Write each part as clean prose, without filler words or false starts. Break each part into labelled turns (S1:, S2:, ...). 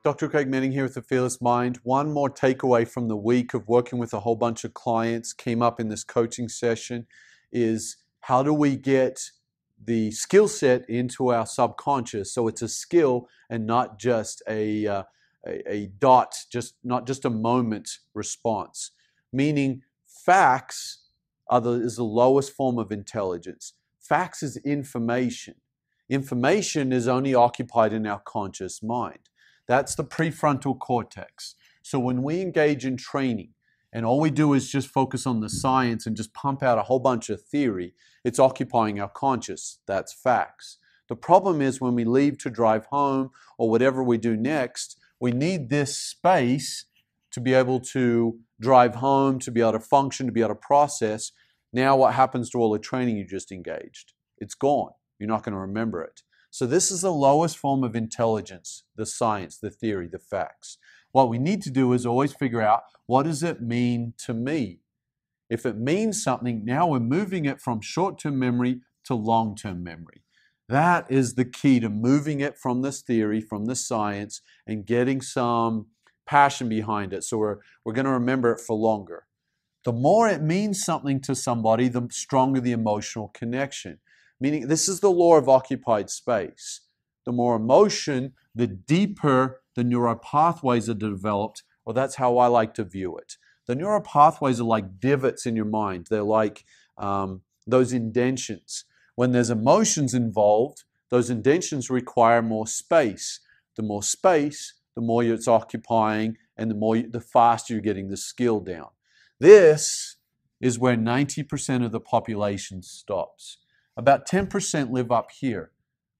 S1: Dr. Craig Manning here with The Fearless Mind. One more takeaway from the week of working with a whole bunch of clients came up in this coaching session is how do we get the skill set into our subconscious so it's a skill and not just a dot, not just a moment response. Meaning facts is the lowest form of intelligence. Facts is information. Information is only occupied in our conscious mind. That's the prefrontal cortex. So when we engage in training and all we do is just focus on the science and just pump out a whole bunch of theory, it's occupying our conscious. That's facts. The problem is when we leave to drive home or whatever we do next, we need this space to be able to drive home, to be able to function, to be able to process. Now what happens to all the training you just engaged? It's gone. You're not going to remember it. So this is the lowest form of intelligence, the science, the theory, the facts. What we need to do is always figure out, what does it mean to me? If it means something, now we're moving it from short-term memory to long-term memory. That is the key to moving it from this theory, from this science, and getting some passion behind it. So we're going to remember it for longer. The more it means something to somebody, the stronger the emotional connection. Meaning, this is the law of occupied space. The more emotion, the deeper the neural pathways are developed, or that's how I like to view it. The neural pathways are like divots in your mind. They're like those indentions. When there's emotions involved, those indentions require more space. The more space, the more it's occupying, and the faster you're getting the skill down. This is where 90% of the population stops. About 10% live up here,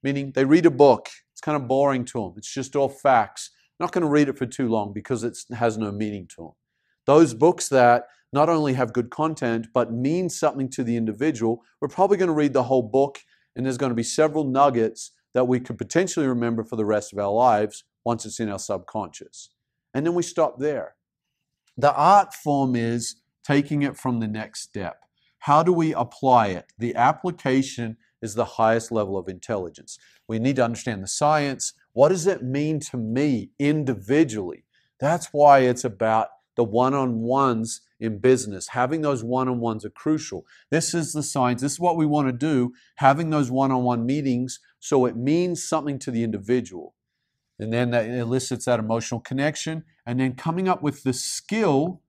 S1: meaning they read a book. It's kind of boring to them. It's just all facts. Not going to read it for too long because it has no meaning to them. Those books that not only have good content but mean something to the individual, we're probably going to read the whole book, and there's going to be several nuggets that we could potentially remember for the rest of our lives once it's in our subconscious. And then we stop there. The art form is taking it from the next step. How do we apply it? The application is the highest level of intelligence. We need to understand the science. What does it mean to me individually? That's why it's about the one-on-ones in business. Having those one-on-ones are crucial. This is the science. This is what we want to do, having those one-on-one meetings so it means something to the individual. And then that elicits that emotional connection. And then coming up with the skill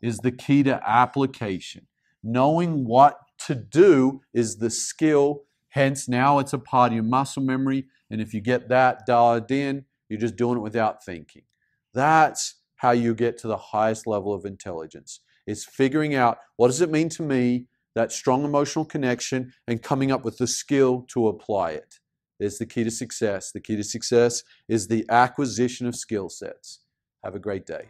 S1: is the key to application. Knowing what to do is the skill, hence now it's a part of your muscle memory, and if you get that dialed in, you're just doing it without thinking. That's how you get to the highest level of intelligence. It's figuring out, what does it mean to me, that strong emotional connection, and coming up with the skill to apply it. It's the key to success. The key to success is the acquisition of skill sets. Have a great day.